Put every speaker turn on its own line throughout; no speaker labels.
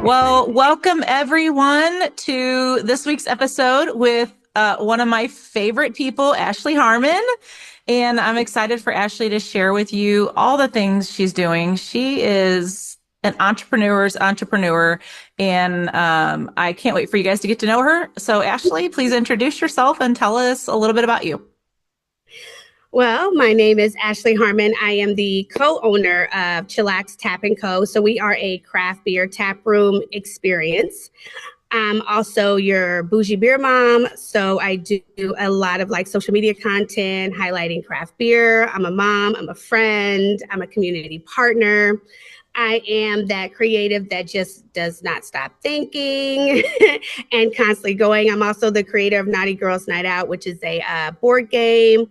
Well, welcome everyone to this week's episode with one of my favorite people, Ashley Harmon. And I'm excited for Ashley to share with you all the things she's doing. She is an entrepreneur's entrepreneur, and I can't wait for you guys to get to know her. So, Ashley, please introduce yourself and tell us a little bit about you.
Well, my name is Ashley Harmon. I am the co-owner of Chillax Tap & Co. So we are a craft beer tap room experience. I'm also your bougie beer mom. So I do a lot of like social media content highlighting craft beer. I'm a mom, I'm a friend, I'm a community partner. I am that creative that just does not stop thinking and constantly going. I'm also the creator of Naughty Girls Night Out, which is a board game.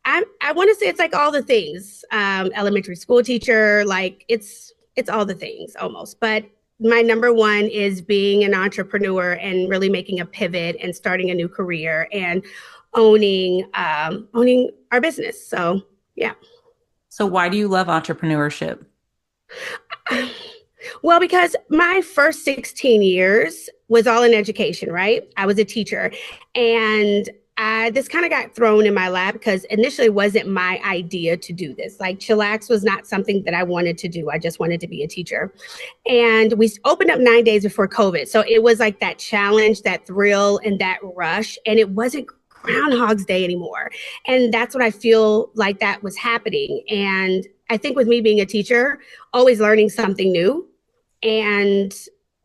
I want to say it's like all the things. Elementary school teacher, like it's all the things almost. But my number one is being an entrepreneur and really making a pivot and starting a new career and owning our business. So yeah.
So, why do you love entrepreneurship?
Well, because my first 16 years was all in education, right? I was a teacher, and this kind of got thrown in my lap because initially it wasn't my idea to do this. Like chillax was not something that I wanted to do. I just wanted to be a teacher. And we opened up 9 days before COVID. So it was like that challenge, that thrill, and that rush. And it wasn't Groundhog's Day anymore. And that's what I feel like that was happening. And I think with me being a teacher, always learning something new. And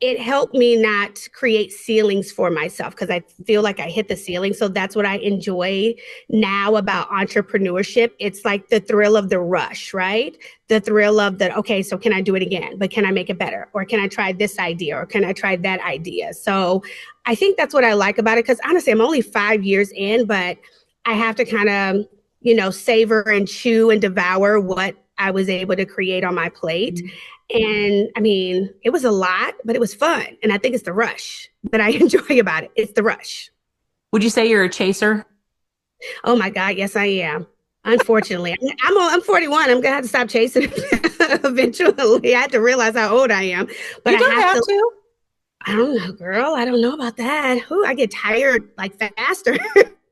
it helped me not create ceilings for myself because I feel like I hit the ceiling. So that's what I enjoy now about entrepreneurship. It's like the thrill of the rush, right? The thrill of the, okay, so can I do it again? But can I make it better? Or can I try this idea? Or can I try that idea? So I think that's what I like about it. Because honestly, I'm only 5 years in, but I have to kind of, savor and chew and devour what I was able to create on my plate. And I mean, it was a lot, but it was fun. And I think it's the rush that I enjoy about it. It's the rush.
Would you say you're a chaser?
Oh my God, yes, I am. Unfortunately, I'm 41. I'm gonna have to stop chasing eventually. I had to realize how old I am, but
You
I
don't
have
have
to.
to.
I don't know, girl. I don't know about that. Ooh, I get tired like faster.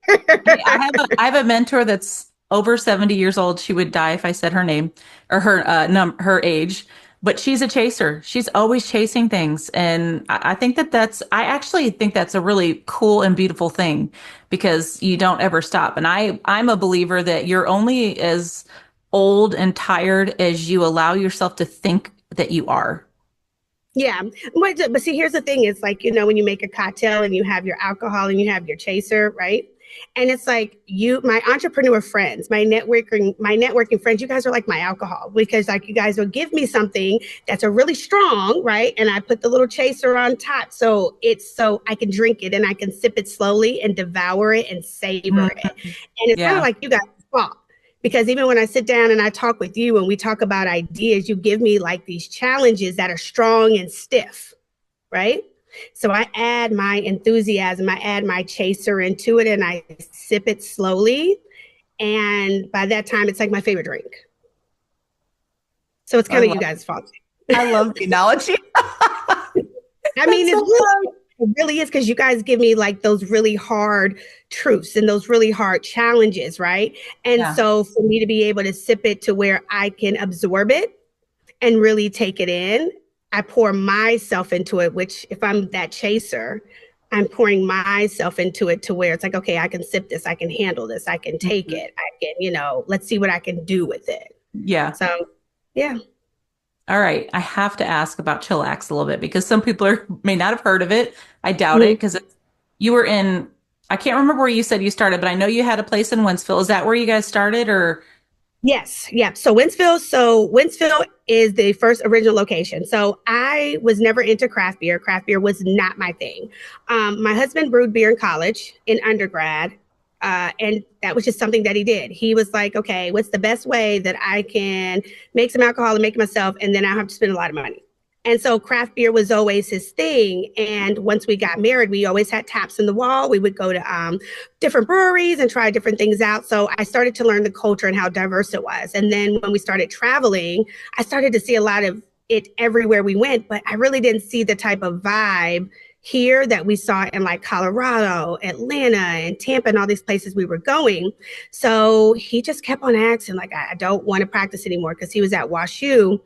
Hey, I have a mentor that's over 70 years old. She would die if I said her name or her age, but she's a chaser. She's always chasing things. And I think I actually think that's a really cool and beautiful thing because you don't ever stop. And I'm a believer that you're only as old and tired as you allow yourself to think that you are.
Yeah. But see, here's the thing. It's like, when you make a cocktail and you have your alcohol and you have your chaser, right? And it's like my entrepreneur friends, my networking friends, you guys are like my alcohol because like you guys will give me something that's a really strong, right? And I put the little chaser on top. So it's so I can drink it and I can sip it slowly and devour it and savor it.
Mhm.
And it's kind of
Yeah.
like you guys' fault. Because even when I sit down and I talk with you and we talk about ideas, you give me like these challenges that are strong and stiff, right? So I add my enthusiasm, I add my chaser into it and I sip it slowly. And by that time, it's like my favorite drink. So it's
I
kind of you
love
guys' fault.
I love the analogy.
I
That's
mean,
so fun.
it really is because you guys give me like those really hard truths and those really hard challenges, right? And
Yeah.
so for me to be able to sip it to where I can absorb it and really take it in, I pour myself into it, which if I'm that chaser, I'm pouring myself into it to where it's like, okay, I can sip this, I can handle this, I can take
Mhm.
it, I can, let's see what I can do with it.
Yeah.
So, yeah.
All right. I have to ask about chillax a little bit because some people may not have heard of it. I doubt it
Mhm.
because you were in, I can't remember where you said you started, but I know you had a place in Wentzville. Is that where you guys started or?
Yes, yeah. So Wentzville is the first original location. So I was never into craft beer. Craft beer was not my thing. My husband brewed beer in college, in undergrad, and that was just something that he did. He was like, okay, what's the best way that I can make some alcohol and make it myself, and then I don't have to spend a lot of money. And so craft beer was always his thing. And once we got married, we always had taps in the wall. We would go to different breweries and try different things out. So I started to learn the culture and how diverse it was. And then when we started traveling, I started to see a lot of it everywhere we went, but I really didn't see the type of vibe here that we saw in like Colorado, Atlanta, and Tampa, and all these places we were going. So he just kept on asking, like, I don't want to practice anymore, because he was at WashU,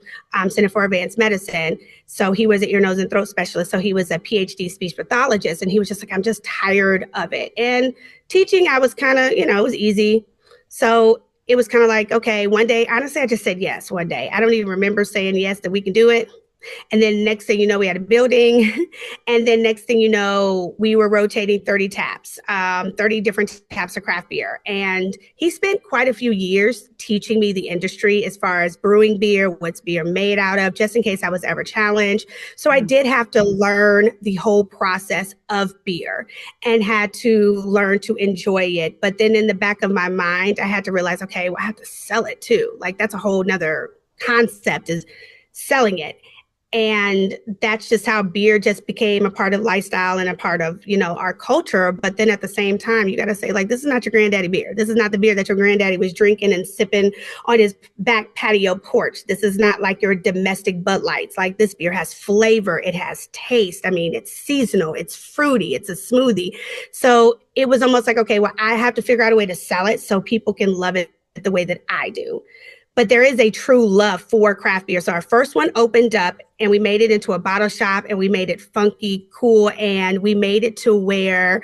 Center for Advanced Medicine. So he was an ear, nose, and throat specialist. So he was a PhD speech pathologist. And he was just like, I'm just tired of it. And teaching, I was kind of, it was easy. So it was kind of like, okay, one day, honestly, I just said yes one day. I don't even remember saying yes, that we can do it. And then next thing you know, we had a building. And then next thing you know, we were rotating 30 taps, 30 different taps of craft beer. And he spent quite a few years teaching me the industry as far as brewing beer, what's beer made out of, just in case I was ever challenged. So I did have to learn the whole process of beer and had to learn to enjoy it. But then in the back of my mind, I had to realize, okay, well, I have to sell it too. Like that's a whole nother concept, is selling it. And that's just how beer just became a part of lifestyle and a part of, our culture. But then at the same time, you got to say, like, this is not your granddaddy beer. This is not the beer that your granddaddy was drinking and sipping on his back patio porch. This is not like your domestic Bud Lights. Like, this beer has flavor. It has taste. I mean, it's seasonal. It's fruity. It's a smoothie. So it was almost like, okay, well, I have to figure out a way to sell it so people can love it the way that I do. But there is a true love for craft beer. So our first one opened up and we made it into a bottle shop, and we made it funky, cool. And we made it to where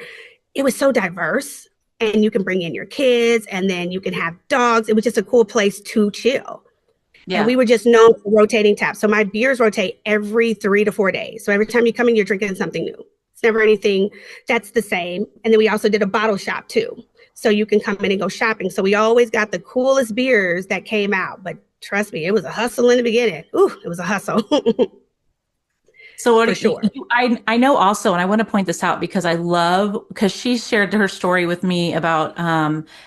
it was so diverse, and you can bring in your kids, and then you can have dogs. It was just a cool place to chill. And
Yeah.
we were just known for rotating taps. So my beers rotate every 3 to 4 days. So every time you come in, you're drinking something new. It's never anything that's the same. And then we also did a bottle shop too. So you can come in and go shopping. So we always got the coolest beers that came out. But trust me, it was a hustle in the beginning. Ooh, it was a hustle
So
for
what
sure.
I know also, and I want to point this out because I love because she shared her story with me about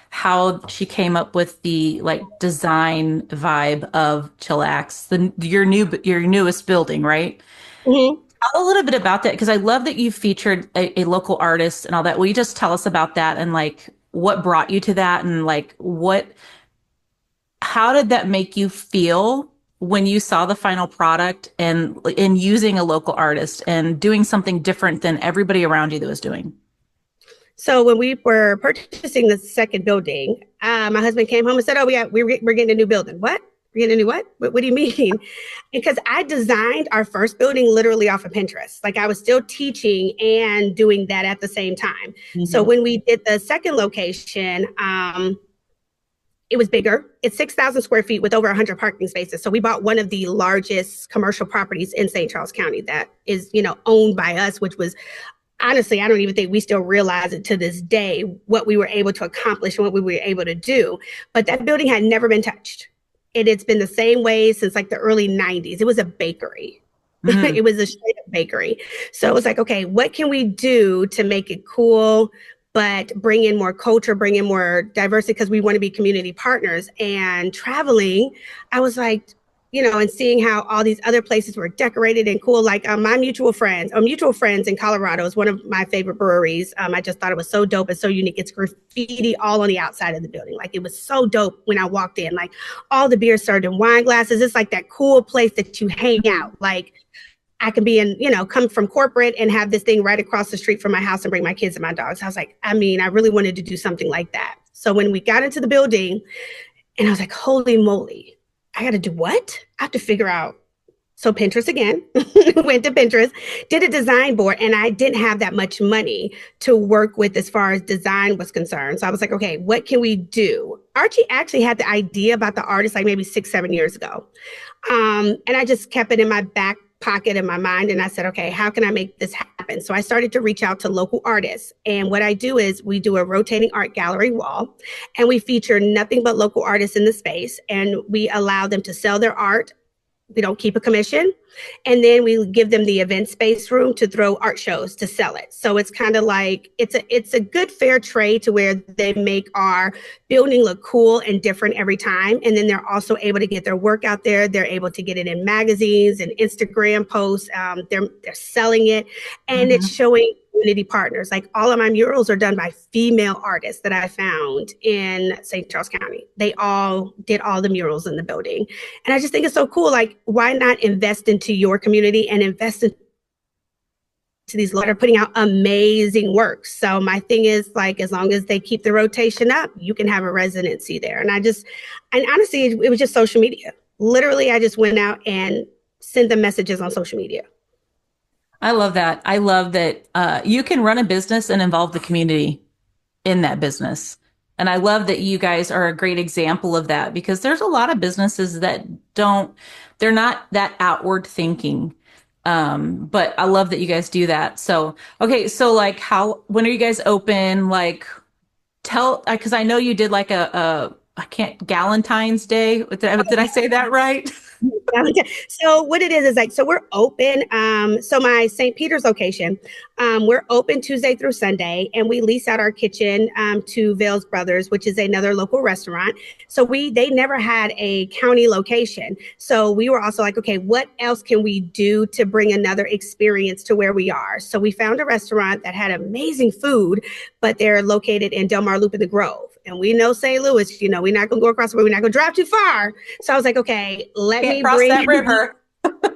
how she came up with the like design vibe of Chillax, your newest building, right?
Mm-hmm.
Tell a little bit about that because I love that you featured a local artist and all that. Will you just tell us about that and like what brought you to that and like how did that make you feel when you saw the final product and in using a local artist and doing something different than everybody around you that was doing?
So when we were purchasing the second building, my husband came home and said, "Oh, we're getting a new building." What? We're getting a new what? What do you mean? Because I designed our first building literally off of Pinterest. Like I was still teaching and doing that at the same time. So
Mhm.
when we did the second location, it was bigger. It's 6,000 square feet with over 100 parking spaces. So we bought one of the largest commercial properties in St. Charles County that is, owned by us, which was honestly, I don't even think we still realize it to this day, what we were able to accomplish and what we were able to do. But that building had never been touched. It's been the same way since like the early 90s. It was a bakery.
Mhm.
It was a straight up bakery. So it was like, okay, what can we do to make it cool, but bring in more culture, bring in more diversity, because we want to be community partners. And traveling, I was like, and seeing how all these other places were decorated and cool. Like my mutual friends in Colorado is one of my favorite breweries. I just thought it was so dope and so unique. It's graffiti all on the outside of the building. Like it was so dope when I walked in. Like all the beer served in wine glasses. It's like that cool place that you hang out. Like I can be in, come from corporate and have this thing right across the street from my house and bring my kids and my dogs. I was like, I really wanted to do something like that. So when we got into the building, and I was like, holy moly, I got to do what? I have to figure out. So Pinterest again, went to Pinterest, did a design board, and I didn't have that much money to work with as far as design was concerned. So I was like, okay, what can we do? Archie actually had the idea about the artist like maybe 6, 7 years ago. And I just kept it in my back pocket in my mind. And I said, okay, how can I make this happen? So I started to reach out to local artists. And what I do is we do a rotating art gallery wall, and we feature nothing but local artists in the space. And we allow them to sell their art. We don't keep a commission. And then we give them the event space room to throw art shows to sell it. So it's kind of like it's a good fair trade to where they make our building look cool and different every time. And then they're also able to get their work out there. They're able to get it in magazines and Instagram posts. They're selling it, and it's
Mhm.
showing community partners. Like all of my murals are done by female artists that I found in St. Charles County. They all did all the murals in the building. And I just think it's so cool. Like, why not invest into your community and invest into these that are putting out amazing work? So my thing is, like, as long as they keep the rotation up, you can have a residency there. And honestly, it was just social media. Literally, I just went out and sent them messages on social media.
I love that. I love that you can run a business and involve the community in that business. And I love that you guys are a great example of that because there's a lot of businesses that they're not that outward thinking. But I love that you guys do that. So, okay, so like when are you guys open? Like because I know you did like I can't, Galentine's Day. Did I say that right?
So what it is like, so we're open. So my St. Peter's location, we're open Tuesday through Sunday, and we lease out our kitchen to Vale's Brothers, which is another local restaurant. So they never had a county location. So we were also like, okay, what else can we do to bring another experience to where we are? So we found a restaurant that had amazing food, but they're located in Del Mar Loop in the Grove. And we know St. Louis, we're not going to go across the way. We're not going to drive too far. So I was like, okay, let
Can't
me
cross
bring,
that river.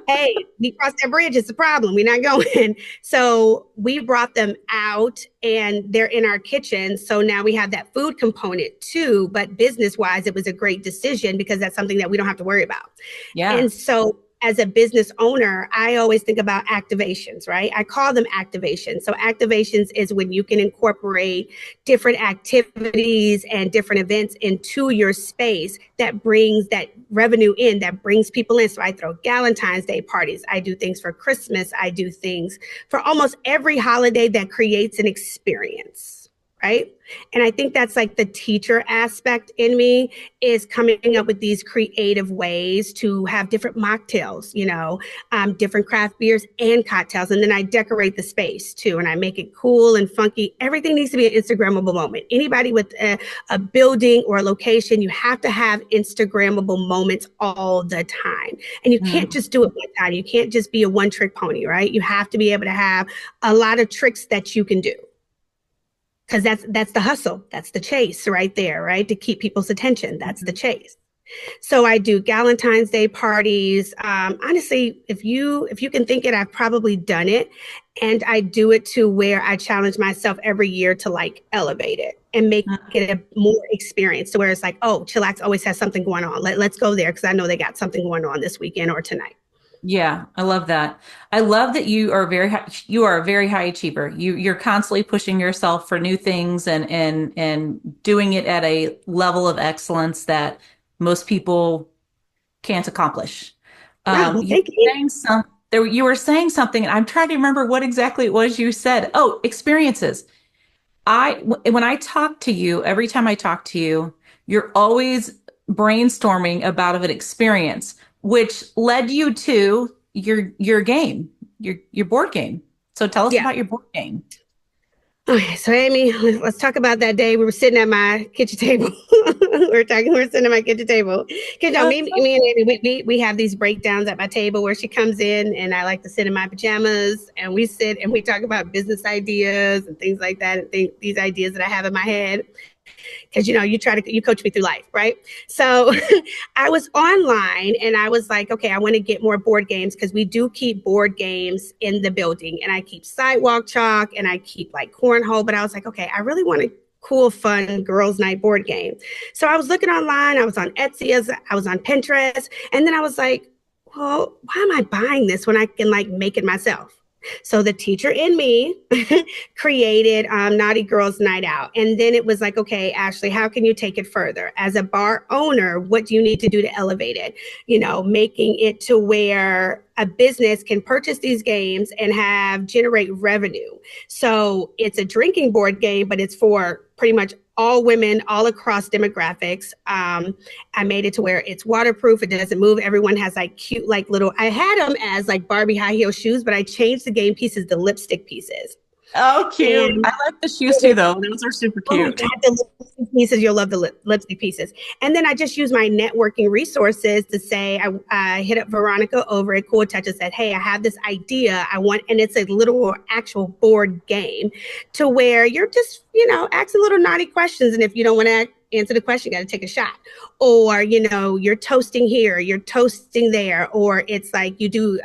hey, we crossed that bridge. It's a problem. We're not going. So we brought them out and they're in our kitchen. So now we have that food component too. But business wise, it was a great decision because that's something that we don't have to worry about.
Yeah.
And so as a business owner, I always think about activations, right? I call them activations. So activations is when you can incorporate different activities and different events into your space that brings that revenue in, that brings people in. So I throw Galentine's Day parties. I do things for Christmas. I do things for almost every holiday that creates an experience, right? And I think that's like the teacher aspect in me is coming up with these creative ways to have different mocktails, different craft beers and cocktails. And then I decorate the space too. And I make it cool and funky. Everything needs to be an Instagrammable moment. Anybody with a building or a location, you have to have Instagrammable moments all the time. And you can't just do it one time. You can't just be a one trick pony, right? You have to be able to have a lot of tricks that you can do. Because that's the hustle. That's the chase right there, right? To keep people's attention. That's the chase. So I do Galentine's Day parties. Honestly, if you can think it, I've probably done it. And I do it to where I challenge myself every year to like elevate it and make it a more experience to where it's like, oh, Chillax always has something going on. Let's go there because I know they got something going on this weekend or tonight.
Yeah, I love that. I love that you are you are a very high achiever. You're constantly pushing yourself for new things and doing it at a level of excellence that most people can't accomplish.
Oh, well,
You
thank
were
you.
saying you were saying something, and I'm trying to remember what exactly it was you said. Oh, experiences. When I talk to you, every time I talk to you, you're always brainstorming about an experience, which led you to your game, your board game. So tell us
Yeah.
about your board game.
Okay, so Amy, let's talk about that day we were sitting at my kitchen table. We were sitting at my kitchen table. Because
Uh,
me and Amy, we have these breakdowns at my table where she comes in and I like to sit in my pajamas and we sit and we talk about business ideas and things like that and these ideas that I have in my head because you coach me through life, right? So I was online and I was like, okay, I want to get more board games because we do keep board games in the building, and I keep sidewalk chalk and I keep like cornhole. But I was like, okay, I really want a cool, fun girls' night board game. So I was looking online. I was on Etsy, I was on Pinterest, and then I was like, well, why am I buying this when I can like make it myself? So the teacher in me created Naughty Girls Night Out. And then it was like, okay, Ashley, how can you take it further? As a bar owner, what do you need to do to elevate it? Making it to where a business can purchase these games and generate revenue. So it's a drinking board game, but it's for pretty much all women, all across demographics. I made it to where it's waterproof. It doesn't move. Everyone has like cute, like little, I had them as like Barbie high heel shoes, but I changed the game pieces to lipstick pieces.
Oh, cute.
And
I like the shoes too, though. Those are super
oh
cute.
God, the lipstick pieces, you'll love the lipstick pieces. And then I just use my networking resources to say, I hit up Veronica over at Cool Touch and said, hey, I have this idea. I want, and it's a little actual board game to where you're just, asking little naughty questions. And if you don't want to answer the question, you got to take a shot. Or, you're toasting here, you're toasting there. Or it's like you do,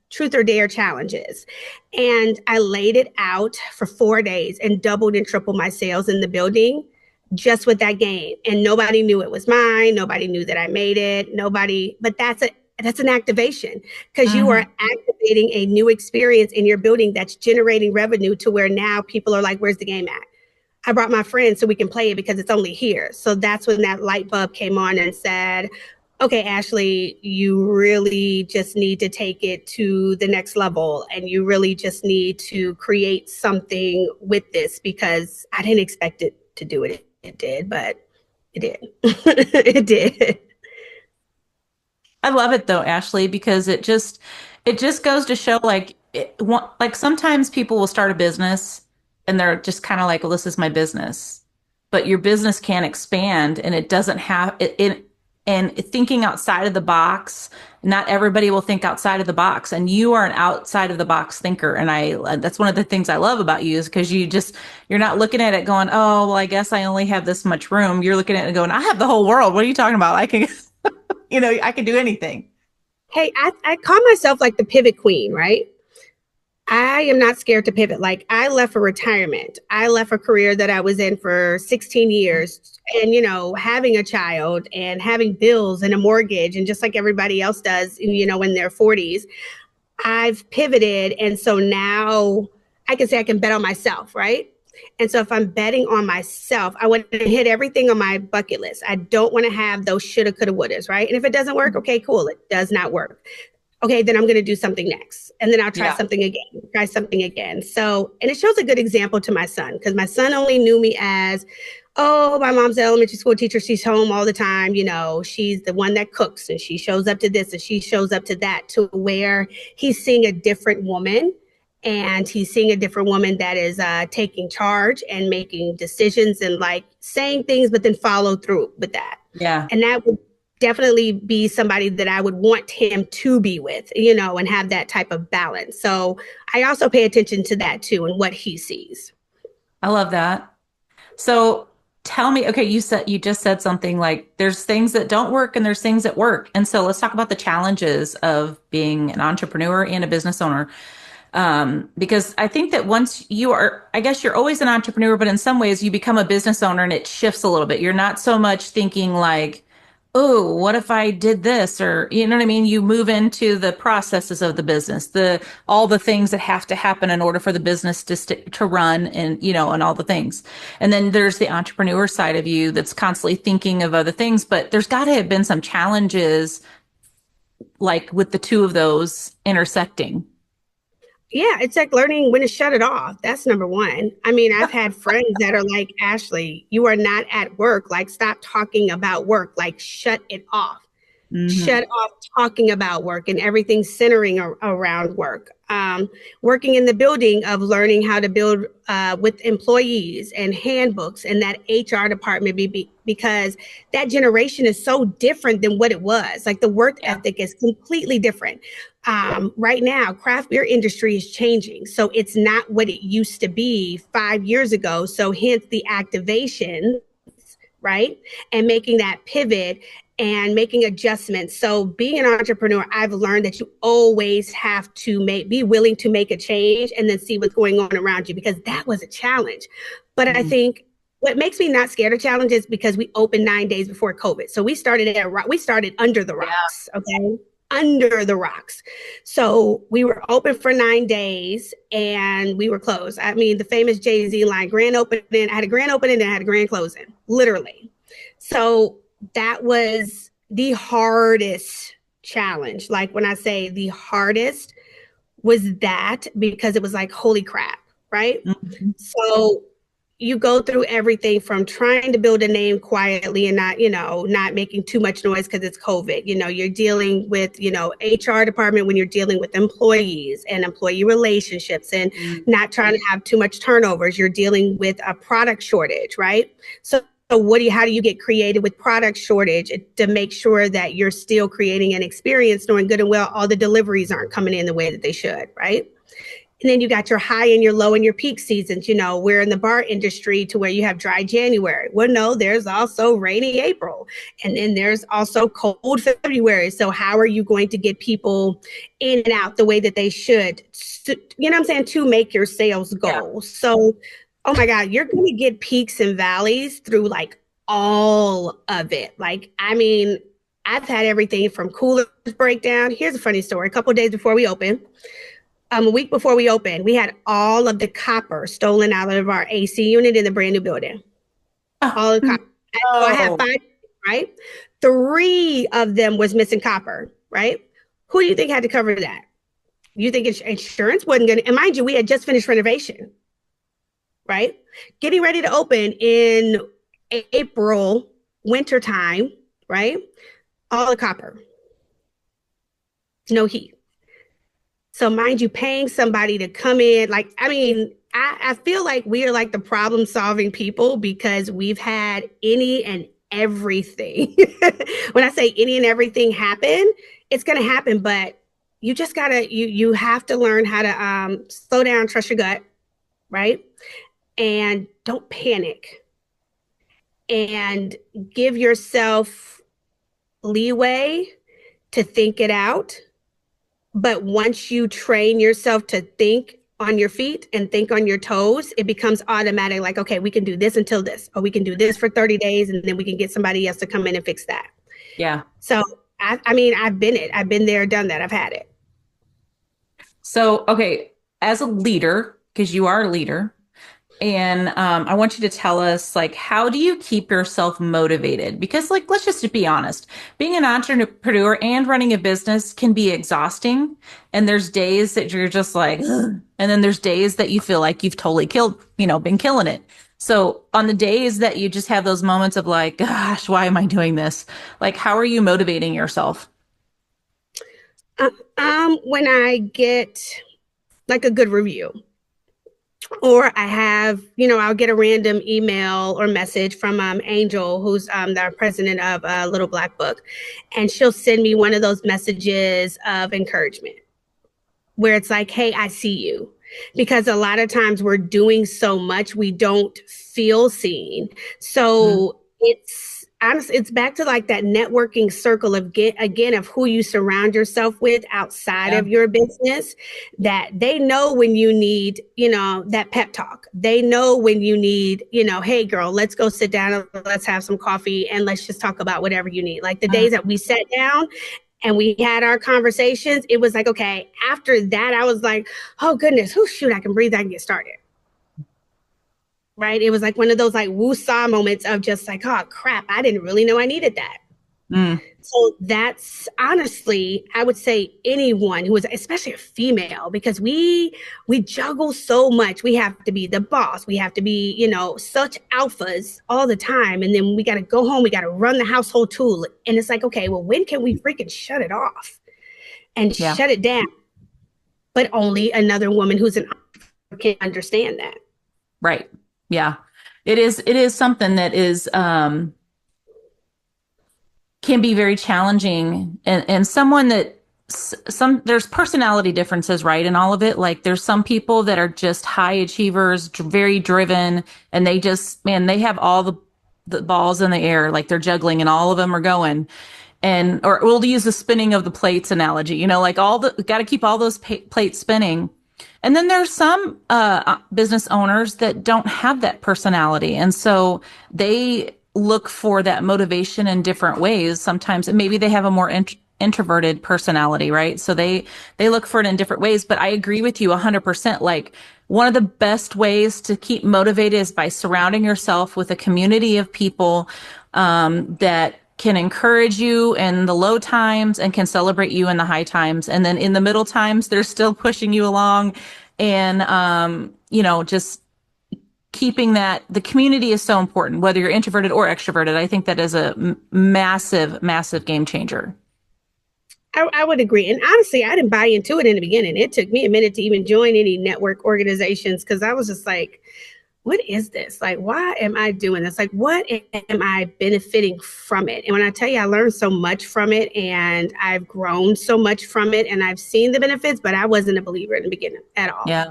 truth or dare challenges. And I laid it out for 4 days and doubled and tripled my sales in the building just with that game. And nobody knew it was mine. Nobody knew that I made it. Nobody, but that's an activation because you are
Mhm.
activating a new experience in your building that's generating revenue to where now people are like, where's the game at? I brought my friends so we can play it because it's only here. So that's when that light bulb came on and said, okay, Ashley, you really just need to take it to the next level and you really just need to create something with this because I didn't expect it to do it. It did, but it did. It did.
I love it though, Ashley, because it just goes to show like sometimes people will start a business and they're just kind of like, well, this is my business. But your business can expand and it doesn't have it and thinking outside of the box, not everybody will think outside of the box. And you are an outside of the box thinker. And that's one of the things I love about you is because you're not looking at it going, oh, well, I guess I only have this much room. You're looking at it and going, I have the whole world. What are you talking about? I can I can do anything.
Hey, I call myself like the pivot queen, right? I am not scared to pivot. Like I left for retirement. I left a career that I was in for 16 years and having a child and having bills and a mortgage and just like everybody else does, in their 40s, I've pivoted and so now I can say I can bet on myself, right? And so if I'm betting on myself, I want to hit everything on my bucket list. I don't want to have those shoulda, coulda, wouldas, right? And if it doesn't work, okay, cool. It does not work. Okay, then I'm going to do something next. And then I'll
Yeah.
try something again. So, and it shows a good example to my son because my son only knew me as, oh, my mom's an elementary school teacher. She's home all the time. She's the one that cooks and she shows up to this and she shows up to that, to where he's seeing a different woman and he's seeing a different woman that is taking charge and making decisions and like saying things, but then follow through with that.
Yeah.
And that would definitely be somebody that I would want him to be with, and have that type of balance. So I also pay attention to that too and what he sees.
I love that. So tell me, okay, you just said something like there's things that don't work and there's things that work. And so let's talk about the challenges of being an entrepreneur and a business owner. Because I think that I guess you're always an entrepreneur, but in some ways you become a business owner and it shifts a little bit. You're not so much thinking like, oh, what if I did this? Or, you know what I mean? You move into the processes of the business, all the things that have to happen in order for the business to run and, and all the things. And then there's the entrepreneur side of you that's constantly thinking of other things, but there's got to have been some challenges like with the two of those intersecting.
Yeah, it's like learning when to shut it off. That's number one. I mean, I've had friends that are like, Ashley, you are not at work. Like, stop talking about work. Like, shut it off.
Hmm.
Shut off talking about work and everything centering around work. Working in the building of learning how to build with employees and handbooks and that HR department because that generation is so different than what it was. Like the work
Yeah.
ethic is completely different. Right now, craft beer industry is changing. So it's not what it used to be 5 years ago. So hence the activation, right? And making that pivot and making adjustments. So being an entrepreneur, I've learned that you always have to be willing to make a change and then see what's going on around you because that was a challenge. But I
Mhm.
think what makes me not scared of challenges because we opened 9 days before COVID. So we started under the
Yeah.
rocks, okay? Under the rocks. So we were open for 9 days and we were closed. I mean, the famous Jay-Z line, grand opening, I had a grand opening and I had a grand closing, literally. So that was the hardest challenge. Like when I say the hardest was that because it was like, holy crap, right?
Mhm.
So you go through everything from trying to build a name quietly and not, not making too much noise because it's COVID. You're dealing with, HR department when you're dealing with employees and employee relationships and
Mm.
not trying to have too much turnovers. You're dealing with a product shortage, right? So how do you get creative with product shortage to make sure that you're still creating an experience, knowing good and well all the deliveries aren't coming in the way that they should, right? And then you got your high and your low and your peak seasons. We're in the bar industry to where you have dry January. Well, no, there's also rainy April. And then there's also cold February. So how are you going to get people in and out the way that they should, you know what I'm saying, to make your sales
Yeah.
goal? So, oh my God, you're going to get peaks and valleys through like all of it. Like, I mean, I've had everything from coolers breakdown. Here's a funny story. A couple of days before we opened, a week before we opened, we had all of the copper stolen out of our AC unit in the brand new building.
Oh,
All the copper. So I had
no.
5, right? 3 of them was missing copper, right? Who do you think had to cover that? You think insurance wasn't going to, and mind you, we had just finished renovation, right? Getting ready to open in April, winter time, right? All the copper, no heat. So mind you, paying somebody to come in, like, I mean, I feel like we are like the problem solving people because we've had any and everything. When I say any and everything happen, it's going to happen, but you just gotta, you have to learn how to slow down, trust your gut, right? And don't panic and give yourself leeway to think it out. But once you train yourself to think on your feet and think on your toes, it becomes automatic. Like, okay, we can do this until this, or we can do this for 30 days, and then we can get somebody else to come in and fix that.
Yeah.
So, I mean, I've been there, done that. I've had it.
So, okay, as a leader, because you are a leader, and I want you to tell us, like, how do you keep yourself motivated? Because, like, let's just be honest, being an entrepreneur and running a business can be exhausting. And there's days that you're just like, ugh. And then there's days that you feel like you've totally killed, been killing it. So on the days that you just have those moments of like, gosh, why am I doing this? Like, how are you motivating yourself?
When I get like a good review, or I have, I'll get a random email or message from Angel, who's the president of Little Black Book, and she'll send me one of those messages of encouragement where it's like, hey, I see you. Because a lot of times we're doing so much, we don't feel seen.
Mm,
So it's honestly, it's back to like that networking circle of again of who you surround yourself with outside
yeah.
of your business, that they know when you need, that pep talk. They know when you need, hey girl, let's go sit down and let's have some coffee and let's just talk about whatever you need. Like the
Mm,
days that we sat down and we had our conversations, it was like, okay, after that, I was like, oh goodness, oh shoot, I can breathe, I can get started. Right. It was like one of those like woo-saw moments of just like, oh crap, I didn't really know I needed that.
mm,
So that's honestly, I would say anyone who is, especially a female, because we juggle so much. We have to be the boss. We have to be, such alphas all the time. And then we got to go home. We got to run the household tool. And it's like, okay, well, when can we freaking shut it off and
yeah.
shut it down? But only another woman who's an can understand that.
Right. Yeah. It is something that is can be very challenging, and someone that some there's personality differences, right, in all of it. Like there's some people that are just high achievers, very driven, and they just, man, they have all the balls in the air, like they're juggling and all of them are going. And or we'll use the spinning of the plates analogy, like all the got to keep all those plates spinning. And then there's some business owners that don't have that personality. And so they look for that motivation in different ways. Sometimes maybe they have a more introverted personality, right? So they look for it in different ways. But I agree with you 100%. Like one of the best ways to keep motivated is by surrounding yourself with a community of people that can encourage you in the low times and can celebrate you in the high times. And then in the middle times, they're still pushing you along and, just keeping that the community is so important, whether you're introverted or extroverted. I think that is a massive, massive game changer.
I would agree. And honestly, I didn't buy into it in the beginning. It took me a minute to even join any network organizations because I was just like, what is this? Like, why am I doing this? Like, what am I benefiting from it? And when I tell you, I learned so much from it and I've grown so much from it and I've seen the benefits, but I wasn't a believer in the beginning at all.
Yeah.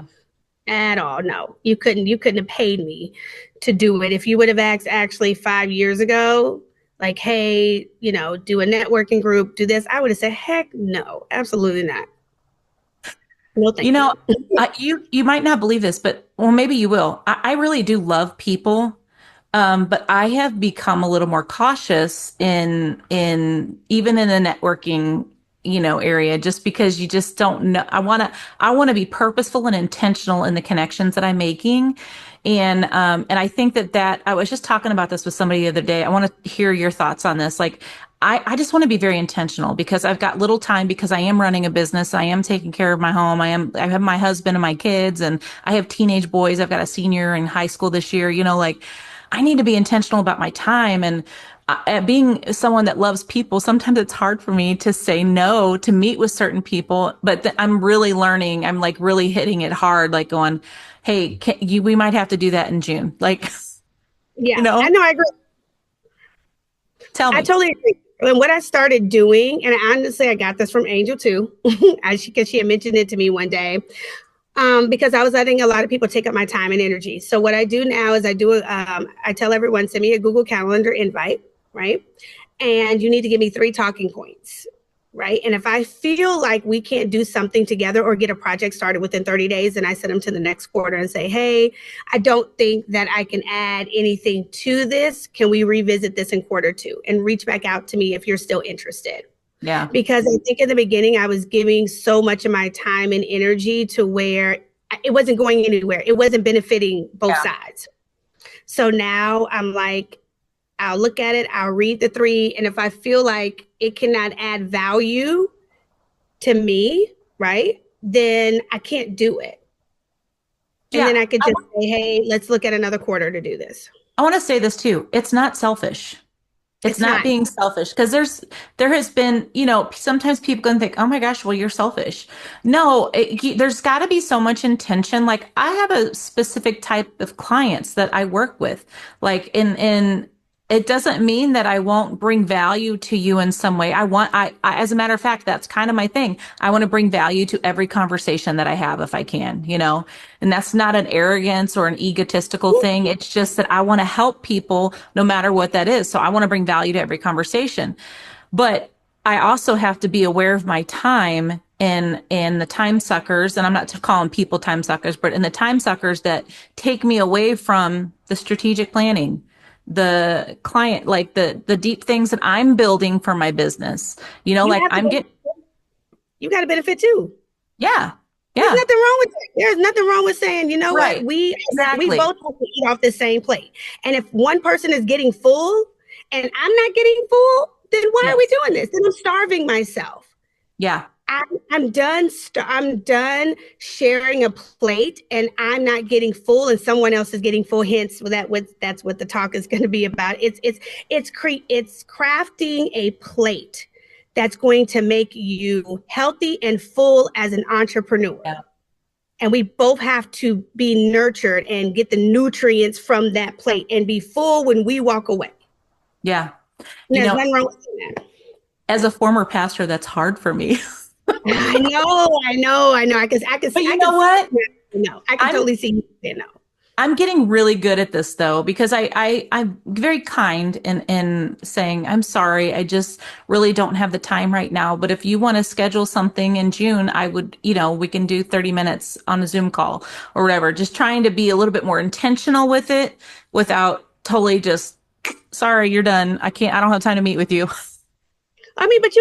At all. No, you couldn't have paid me to do it. If you would have asked actually 5 years ago, like, hey, do a networking group, do this, I would have said, heck no, absolutely not. No,
You
thank
know,
you.
you might not believe this, but well, maybe you will. I really do love people, but I have become a little more cautious in even in the networking, area, just because you just don't know. I want to be purposeful and intentional in the connections that I'm making. And I think that I was just talking about this with somebody the other day. I want to hear your thoughts on this. Like I just want to be very intentional because I've got little time because I am running a business. I am taking care of my home. I have my husband and my kids and I have teenage boys. I've got a senior in high school this year, like I need to be intentional about my time. And being someone that loves people, sometimes it's hard for me to say no to meet with certain people, but I'm really learning. I'm like really hitting it hard, like going, hey, we might have to do that in June. Like,
Yeah,
you know,
I know, I agree.
tell
I
me.
totally agree. And what I started doing, and honestly, I got this from Angel too, because she had mentioned it to me one day, because I was letting a lot of people take up my time and energy. So what I do now is I tell everyone, send me a Google Calendar invite, right? And you need to give me 3 talking points, right? And if I feel like we can't do something together or get a project started within 30 days, then I send them to the next quarter and say, hey, I don't think that I can add anything to this. Can we revisit this in quarter 2 and reach back out to me if you're still interested?
Yeah.
Because I think in the beginning I was giving so much of my time and energy to where it wasn't going anywhere. It wasn't benefiting both
Yeah.
sides. So now I'm like, I'll look at it, I'll read the 3, and if I feel like it cannot add value to me, right, then I can't do it. And
Yeah.
then I could just say, hey, let's look at another quarter to do this.
I want to say this too. It's not selfish. It's
It's
not
not.
being selfish because there has been, sometimes people can think, oh my gosh, well, you're selfish. No, there's got to be so much intention. Like I have a specific type of clients that I work with. Like in it doesn't mean that I won't bring value to you in some way. As a matter of fact, that's kind of my thing. I want to bring value to every conversation that I have if I can. And that's not an arrogance or an egotistical thing. It's just that I want to help people no matter what that is. So I want to bring value to every conversation. But I also have to be aware of my time and the time suckers, and I'm not to call them people time suckers, but in the time suckers that take me away from the strategic planning, the client, like the deep things that I'm building for my business.
You
Like
have to, you got to benefit too.
yeah,
There's
yeah,
nothing wrong with it. There's nothing wrong with saying, you know what,
right,
we
exactly.
both have to eat off the same plate. And if one person is getting full and I'm not getting full, then why are we
Yes,
doing this? Then I'm starving myself.
yeah,
I'm done. I'm done sharing a plate, and I'm not getting full, and someone else is getting full. Hence, that's what the talk is going to be about. It's crafting a plate that's going to make you healthy and full as an entrepreneur.
yeah,
And we both have to be nurtured and get the nutrients from that plate and be full when we walk away.
yeah.
And
You
there's
know,
nothing wrong with that.
as a former pastor, that's hard for me.
I know.
But you know what?
No, I can
I'm
totally see you saying no.
I'm getting really good at this though, because I'm very kind in saying, I'm sorry, I just really don't have the time right now. But if you want to schedule something in June, I would, we can do 30 minutes on a Zoom call or whatever. Just trying to be a little bit more intentional with it without totally just, sorry, you're done. I don't have time to meet with you.
I mean, but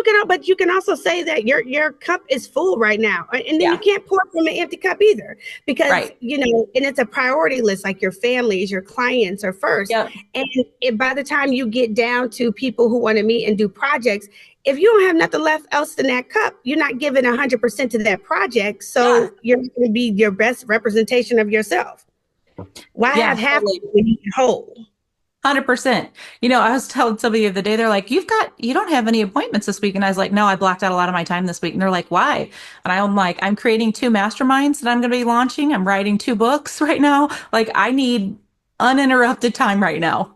you can also say that your cup is full right now, and then you
Yeah.
can't pour from an empty cup either, because
Right.
and it's a priority list. Like your families, your clients are first,
Yep.
and by the time you get down to people who want to meet and do projects, if you don't have nothing left else in that cup, you're not giving 100% to that project,
Yeah.
so you're not going to be your best representation of yourself. Why
Yeah,
have half
totally.
when you can whole?
100%. I was telling somebody the other day, they're like, you don't have any appointments this week. And I was like, no, I blocked out a lot of my time this week. And they're like, why? And I'm like, I'm creating two masterminds that I'm going to be launching. I'm writing two books right now. Like, I need uninterrupted time right now.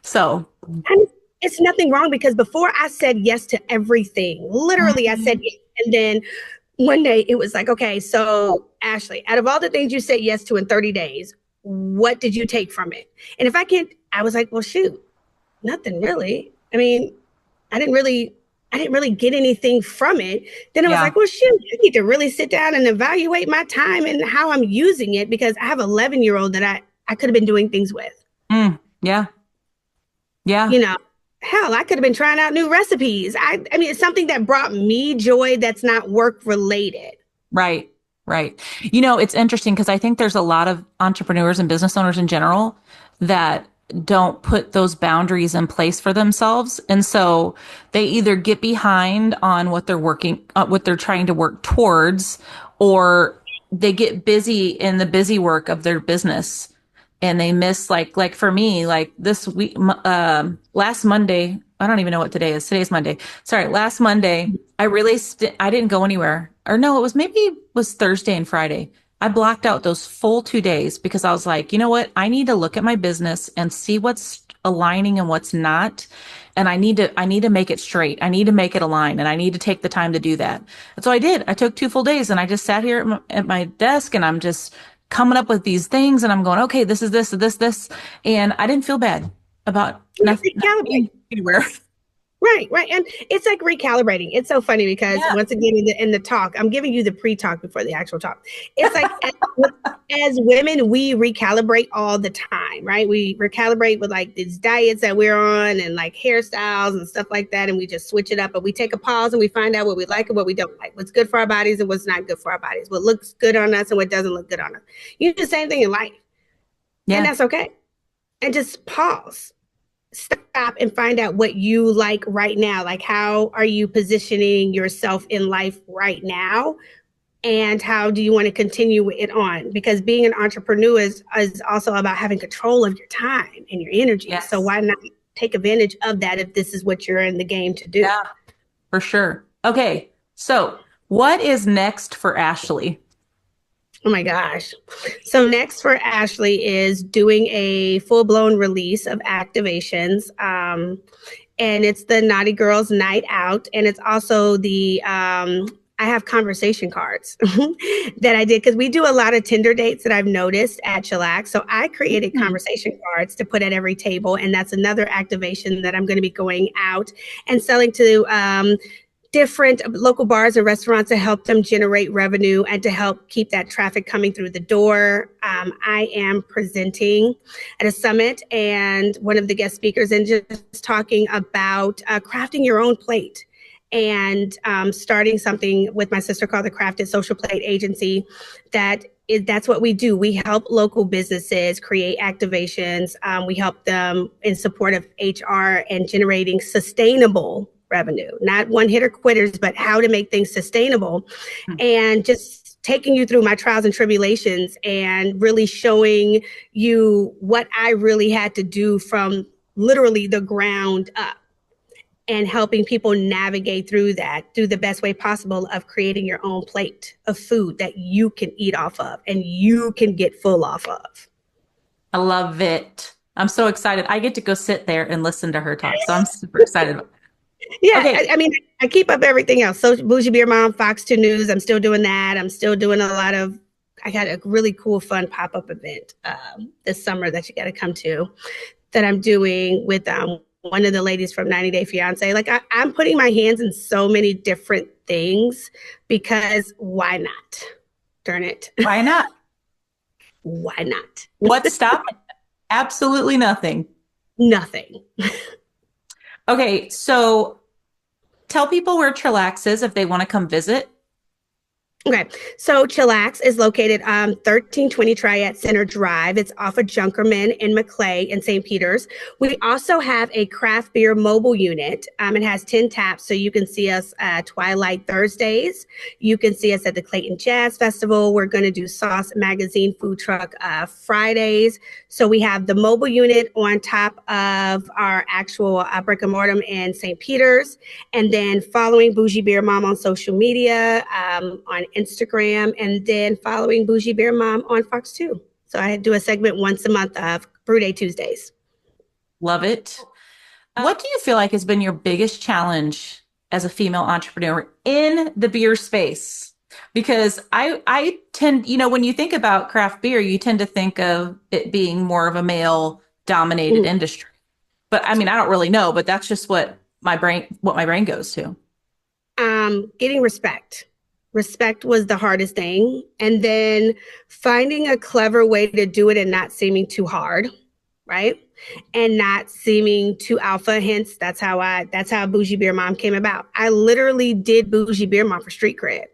So,
And it's nothing wrong because before I said yes to everything. Literally, I said
mhm.
yes. And then one day it was like, okay, so Ashley, out of all the things you said yes to in 30 days, what did you take from it? And if I can't, I was like, well, shoot, nothing really. I mean, I didn't really I didn't really get anything from it. Then I was
Yeah.
like, well, shoot, I need to really sit down and evaluate my time and how I'm using it because I have an 11-year-old that I could have been doing things with.
Yeah. Yeah.
You know, hell, I could have been trying out new recipes. I mean, it's something that brought me joy that's not work related.
Right. Right. It's interesting because I think there's a lot of entrepreneurs and business owners in general that don't put those boundaries in place for themselves. And so they either get behind on what they're trying to work towards, or they get busy in the busy work of their business and they miss like for me, like this week, last Monday, I don't even know what today is. Today's Monday. Sorry, last Monday, I didn't go anywhere. Or no, maybe it was Thursday and Friday. I blocked out those full 2 days because I was like, you know what? I need to look at my business and see what's aligning and what's not. And I need to make it straight. I need to make it align and I need to take the time to do that. And so I did. I took 2 full days and I just sat here at my desk and I'm just coming up with these things and I'm going, okay, this is this. And I didn't feel bad about not
Recalibrate.
being anywhere.
Right, right. And it's like recalibrating. It's so funny because
Yeah.
once again, in the talk, I'm giving you the pre-talk before the actual talk. It's like as women, we recalibrate all the time, right? We recalibrate with like these diets that we're on and like hairstyles and stuff like that. And we just switch it up, but we take a pause and we find out what we like and what we don't like, what's good for our bodies and what's not good for our bodies, what looks good on us and what doesn't look good on us. You do the same thing in life, and
Yeah.
that's okay. And just pause, stop and find out what you like right now. Like, how are you positioning yourself in life right now? And how do you want to continue it on? Because being an entrepreneur is also about having control of your time and your energy. So
Yes.
why not take advantage of that if this is what you're in the game to do?
Yeah, for sure. Okay. So what is next for Ashley?
Oh my gosh. So next for Ashley is doing a full-blown release of activations. And it's the Naughty Girls Night Out. And it's also I have conversation cards that I did because we do a lot of Tinder dates that I've noticed at Chillax. So I created
Hmm.
conversation cards to put at every table. And that's another activation that I'm going to be going out and selling to different local bars and restaurants to help them generate revenue and to help keep that traffic coming through the door. I am presenting at a summit and one of the guest speakers and just talking about crafting your own plate and starting something with my sister called the Crafted Social Plate Agency. That's what we do. We help local businesses create activations. We help them in support of HR and generating sustainable revenue, not one hitter quitters, but how to make things sustainable, and just taking you through my trials and tribulations and really showing you what I really had to do from literally the ground up and helping people navigate through that through the best way possible of creating your own plate of food that you can eat off of and you can get full off of.
I love it. I'm so excited. I get to go sit there and listen to her talk. So I'm super excited.
Yeah,
Okay.
I mean, I keep up everything else. So Bougie Beer Mom, Fox 2 News, I'm still doing that. I'm still doing a lot of, I got a really cool, fun pop-up event this summer that you got to come to that I'm doing with one of the ladies from 90 Day Fiance. Like I'm putting my hands in so many different things because why not? Darn it.
Why not?
Why not?
What's stopping? Absolutely nothing.
Nothing.
Okay. So tell people where Chillax is if they want to come visit.
Okay, so Chillax is located 1320 Triad Center Drive. It's off of Junkerman in Maclay in St. Peters. We also have a craft beer mobile unit. It has 10 taps, so you can see us Twilight Thursdays. You can see us at the Clayton Jazz Festival. We're going to do Sauce Magazine food truck Fridays. So we have the mobile unit on top of our actual brick and mortar in St. Peters. And then following Bougie Beer Mom on social media, on Instagram, and then following Bougie Beer Mom on Fox 2. So I do a segment once a month of Brew Day Tuesdays.
Love it. What do you feel like has been your biggest challenge as a female entrepreneur in the beer space? Because I tend, when you think about craft beer, you tend to think of it being more of a male dominated
Mhm.
industry. But I mean, I don't really know, but that's just what my brain goes to.
Getting respect. Respect was the hardest thing. And then finding a clever way to do it and not seeming too hard, right? And not seeming too alpha. Hence, that's how Bougie Beer Mom came about. I literally did Bougie Beer Mom for street cred,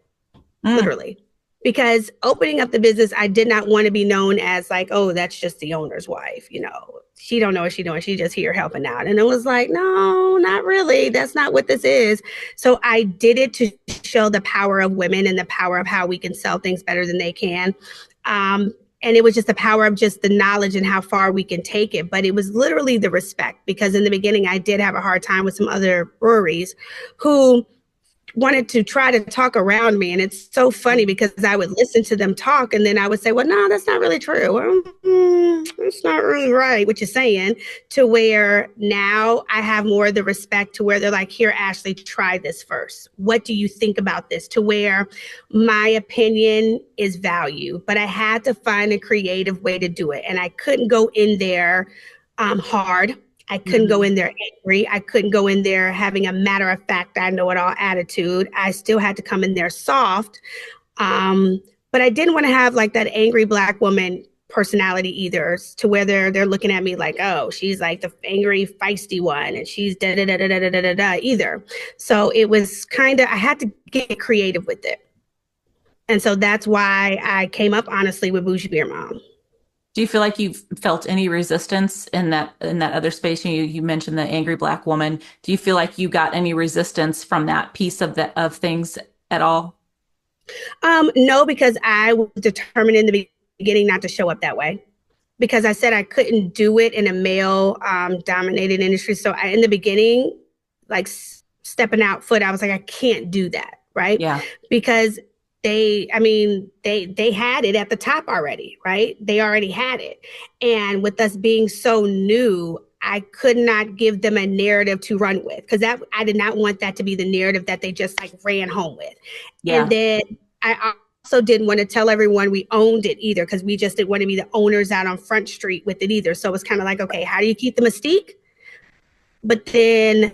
Mm,
literally. Because opening up the business, I did not want to be known as like, oh, that's just the owner's wife. She don't know what she's doing. She's just here helping out. And it was like, no, not really. That's not what this is. So I did it to show the power of women and the power of how we can sell things better than they can. And it was just the power of just the knowledge and how far we can take it. But it was literally the respect, because in the beginning, I did have a hard time with some other breweries who wanted to try to talk around me. And it's so funny because I would listen to them talk and then I would say, well, no, that's not really true. Well, that's not really right, what you're saying, to where now I have more of the respect to where they're like, here, Ashley, try this first. What do you think about this? To where my opinion is value, but I had to find a creative way to do it. And I couldn't go in there hard. I couldn't go
mhm.
in there angry. I couldn't go in there having a matter of fact, I know it all attitude. I still had to come in there soft. But I didn't want to have like that angry Black woman personality either, to where they're looking at me like, oh, she's like the angry, feisty one, and she's da da da da da da da da either. So it was kind of, I had to get creative with it. And so that's why I came up honestly with Bougie Beer Mom.
Do you feel like you've felt any resistance in that other space? You mentioned the angry Black woman. Do you feel like you got any resistance from that piece of things at all?
No, because I was determined in the beginning not to show up that way, because I said I couldn't do it in a male dominated industry. So in the beginning, like stepping out foot, I was like, I can't do that, right?
Yeah,
Because they had it at the top already, right? They already had it. And with us being so new, I could not give them a narrative to run with, because that I did not want that to be the narrative that they just like ran home with. And
yeah,
then I also didn't want to tell everyone we owned it either, because we just didn't want to be the owners out on Front Street with it either. So it was kind of like, okay, how do you keep the mystique, but then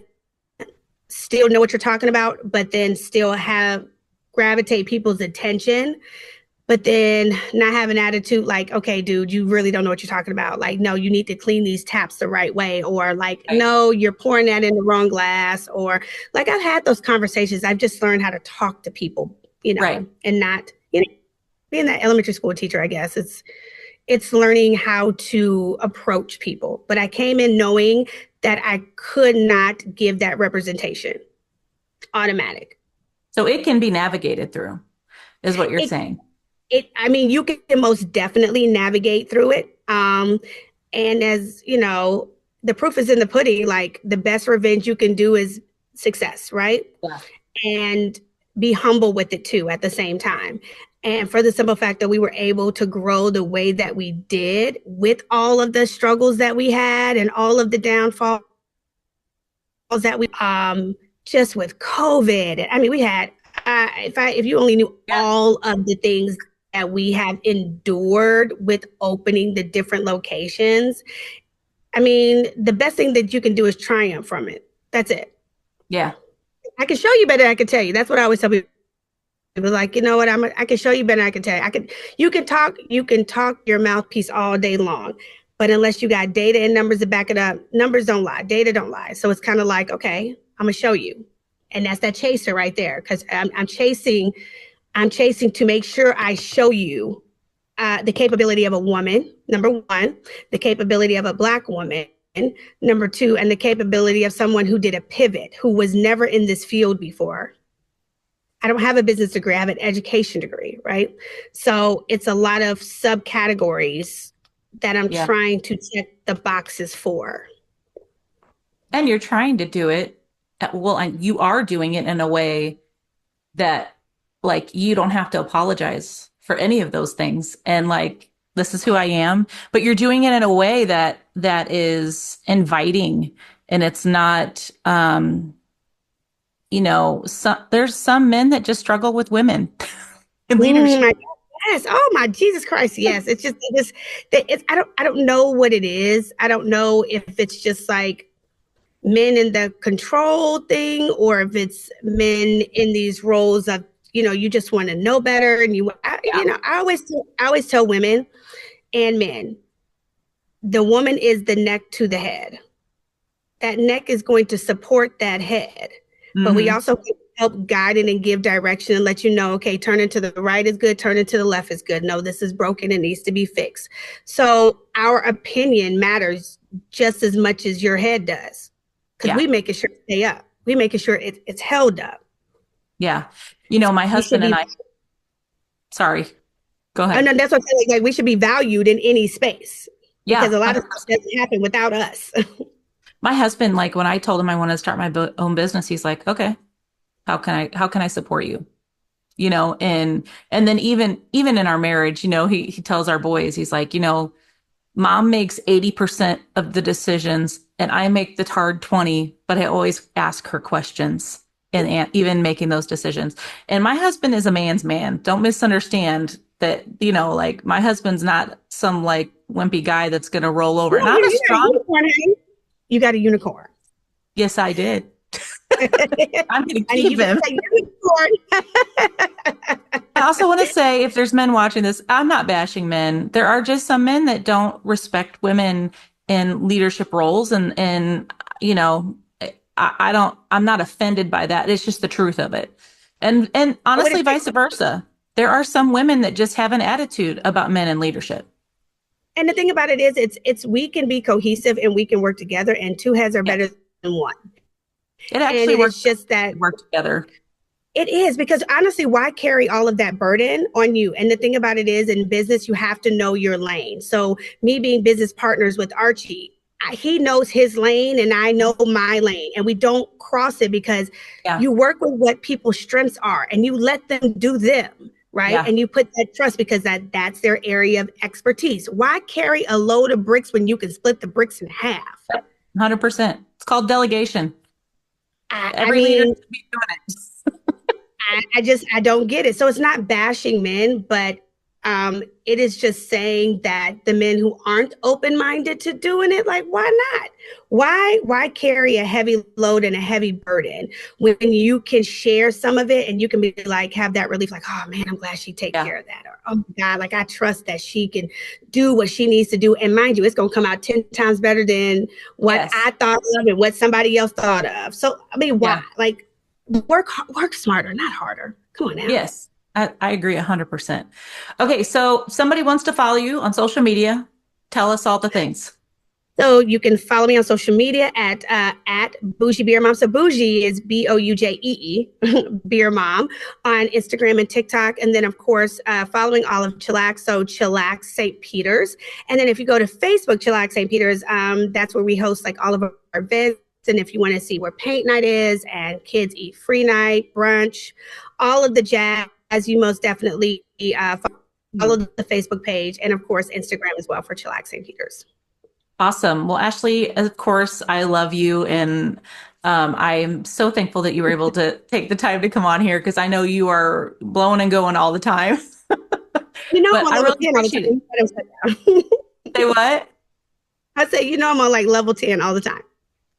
still know what you're talking about, but then still have gravitate people's attention, but then not have an attitude like, okay, dude, you really don't know what you're talking about. Like, no, you need to clean these taps the right way. Or like,
right,
no, you're pouring that in the wrong glass. Or like, I've had those conversations. I've just learned how to talk to people,
right.
and not, being that elementary school teacher, I guess it's learning how to approach people. But I came in knowing that I could not give that representation automatic.
So it can be navigated through, is what you're
It
saying.
I mean, you can most definitely navigate through it. And as you know, the proof is in the pudding. Like, the best revenge you can do is success, right?
Yeah.
And be humble with it too at the same time. And for the simple fact that we were able to grow the way that we did with all of the struggles that we had and all of the downfalls that we just with COVID. I mean, we had if you only knew
Yeah.
all of the things that we have endured with opening the different locations. I mean, the best thing that you can do is triumph from it. That's it.
Yeah.
I can show you better than I can tell you. That's what I always tell people. People like, you know what? I can show you better than I can tell you. You can talk your mouthpiece all day long. But unless you got data and numbers to back it up, numbers don't lie. Data don't lie. So it's kind of like, okay, I'm gonna show you. And that's that chaser right there. Because I'm chasing I'm chasing to make sure I show you the capability of a woman, number one, the capability of a Black woman, number two, and the capability of someone who did a pivot, who was never in this field before. I don't have a business degree, I have an education degree, right? So it's a lot of subcategories that I'm
Yeah.
trying to check the boxes for.
And you're trying to do it. Well, and you are doing it in a way that like you don't have to apologize for any of those things. And like, this is who I am, but you're doing it in a way that is inviting and it's not, there's some men that just struggle with women in
Mm,
leadership.
my, yes. Oh my Jesus Christ. Yes. I don't know what it is. I don't know if it's just like men in the control thing or if it's men in these roles of, you just want to know better. And
Yeah.
I always tell women and men, the woman is the neck to the head. That neck is going to support that head. But we
Hmm.
also can help guide it and give direction and let you know, okay, turning to the right is good, turning to the left is good. No, this is broken, it needs to be fixed. So our opinion matters just as much as your head does. Because
Yeah.
we making sure it stay up. We making sure it's held up.
Yeah. My
We should
husband and
be,
I, sorry, go
oh
ahead.
no, that's what I'm saying. Like we should be valued in any space because
Yeah.
a lot of stuff
100%.
doesn't happen without us.
My husband, like when I told him I wanted to start my own business, he's like, okay, how can I support you? And then even in our marriage, he tells our boys, he's like, mom makes 80% of the decisions and I make the hard 20, but I always ask her questions and even making those decisions. And my husband is a man's man. Don't misunderstand that, like my husband's not some like wimpy guy that's going to roll over.
No,
And I'm a
you got a
strong,
unicorn, honey. You got a unicorn.
yes, I did. I'm going to
I mean,
keep
you got
him.
a unicorn.
I also want to say, if there's men watching this, I'm not bashing men. There are just some men that don't respect women in leadership roles, and you know, I don't. I'm not offended by that. It's just the truth of it, and
I would
honestly,
say,
vice versa. There are some women that just have an attitude about men in leadership.
and the thing about it is, it's we can be cohesive and we can work together, and two heads are
Yes,
better than one.
it
And
actually
it
works
is
better
just that
when we work together.
it is because honestly, why carry all of that burden on you? And the thing about it is, in business, you have to know your lane. So, me being business partners with Archie, he knows his lane and I know my lane, and we don't cross it because
Yeah,
you work with what people's strengths are and you let them do them. Right.
yeah,
And you put that trust because that's their area of expertise. Why carry a load of bricks when you can split the bricks in half?
100%. It's called delegation.
I
Every leader
mean,
should be doing it.
I don't get it. So it's not bashing men, but it is just saying that the men who aren't open minded to doing it, like why not? Why carry a heavy load and a heavy burden when you can share some of it and you can be like have that relief, like oh man, I'm glad she take
Yeah.
care of that, or oh my god, like I trust that she can do what she needs to do. And mind you, it's gonna come out 10 times better than what
Yes.
I thought of and what somebody else thought of. So I mean, why?
Yeah.
Like work smarter, not harder. Come on now.
Yes, I agree 100%. Okay, so somebody wants to follow you on social media. Tell us all the things.
So you can follow me on social media at Bougie Beer Mom. So Bougie is Boujee Beer Mom on Instagram and TikTok, and then of course following all of Chillax. So Chillax St. Peter's, and then if you go to Facebook, Chillax St. Peter's, that's where we host like all of our events. And if you want to see where paint night is and kids eat free night, brunch, all of the jazz, you most definitely follow the Facebook page and of course Instagram as well for Chillax St. Peter's.
Awesome. Well, Ashley, of course, I love you, and I'm so thankful that you were able to take the time to come on here because I know you are blowing and going all the time.
You know I'm
But
on
I
level
really
10 all the
appreciate it.
time.
Say what?
I say, I'm on like level 10 all the time.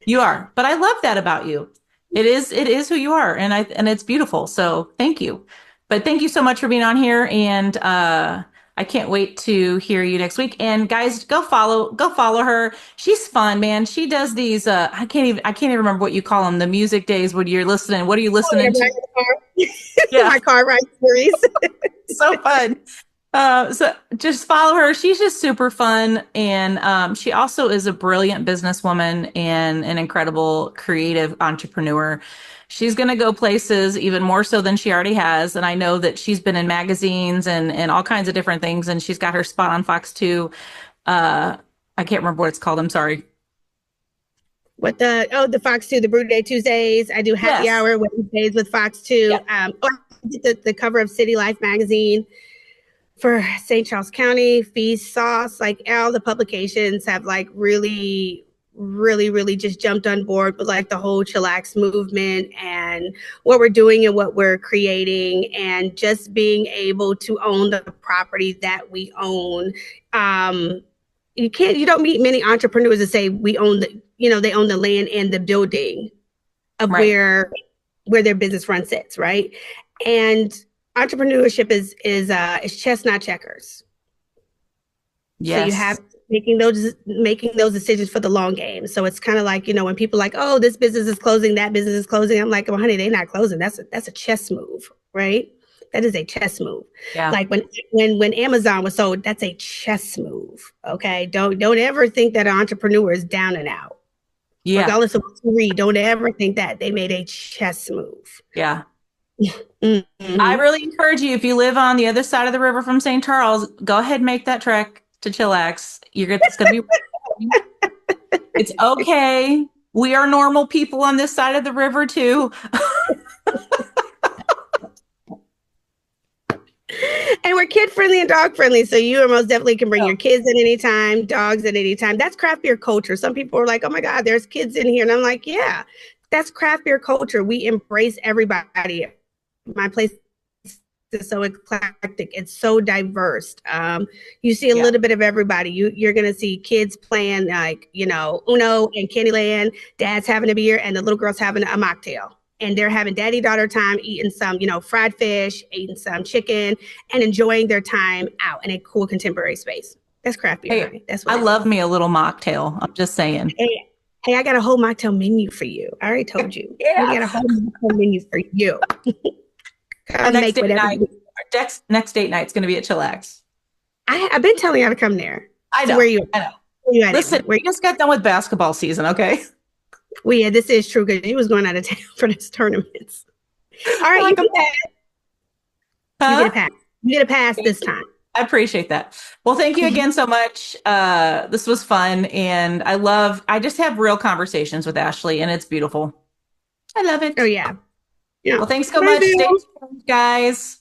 You are, but I love that about you. It is who you are, and it's beautiful. So thank you. But thank you so much for being on here, and I can't wait to hear you next week. And guys, go follow her. She's fun, man. She does these. I can't even remember what you call them. The music days when you're listening. What are you
Oh,
listening
yeah,
to?
right in the car.
Yeah.
My car ride series.
So fun. So just follow her. She's just super fun. And she also is a brilliant businesswoman and an incredible creative entrepreneur. She's going to go places even more so than she already has. And I know that she's been in magazines and all kinds of different things. And she's got her spot on Fox 2. I can't remember what it's called. I'm sorry.
What the Fox 2, the Brew Day Tuesdays. I do happy
Yes.
hour Wednesdays with Fox 2.
Yep.
Or I did the cover of City Life magazine for St. Charles County, Feast Sauce. Like all the publications have like really just jumped on board with like the whole chillax movement and what we're doing and what we're creating, and just being able to own the property that we own. You don't meet many entrepreneurs that say we own they own the land and the building of
Right.
where their business run sits, right? And entrepreneurship is chess, not checkers. So you have
Yes.
making those decisions for the long game. So it's kind of like, when people are like, oh, this business is closing, that business is closing. I'm like, well, honey, they're not closing. That's a chess move, right? That is a chess move.
Yeah.
Like when Amazon was sold, that's a chess move. Okay. Don't ever think that an entrepreneur is down and out.
Yeah.
Regardless of what you read, don't ever think that they made a chess move.
Yeah. I
Mm-hmm.
really encourage you, if you live on the other side of the river from St. Charles, go ahead and make that trek to Chillax. It's going to be, it's okay. We are normal people on this side of the river too.
And we're kid friendly and dog friendly. So you most definitely can bring your kids at any time, dogs at any time. That's craft beer culture. Some people are like, oh my God, there's kids in here. And I'm like, yeah, that's craft beer culture. We embrace everybody. My place is so eclectic. It's so diverse. You see a
Yeah.
little bit of everybody. You're going to see kids playing like, Uno and Candyland, dad's having a beer and the little girl's having a mocktail. And they're having daddy daughter time, eating some, fried fish, eating some chicken, and enjoying their time out in a cool contemporary space. That's craft beer,
Hey,
honey. That's what
I
it is.
love me a little mocktail. I'm just saying.
Hey, I got a whole mocktail menu for you. I already told you. I already
Yeah.
got a whole mocktail menu for you.
Our
Come
next
make
date
whatever
night,
you.
our next date night's going to be at Chillax.
I've been telling you to come there.
I
So
know.
where you
I know.
where you at?
Listen,
Where
we just got done with basketball season, okay?
well, yeah, this is true because you was going out of town for this tournaments. All right,
Like,
you get
huh?
a pass. You get a pass
Thank
this
you.
time.
I appreciate that. Well, thank you again so much. This was fun, and I just have real conversations with Ashley, and it's beautiful. I love
Oh
it.
yeah. Yeah.
Well, thanks so
Love
much. Stay
you.
tuned, guys.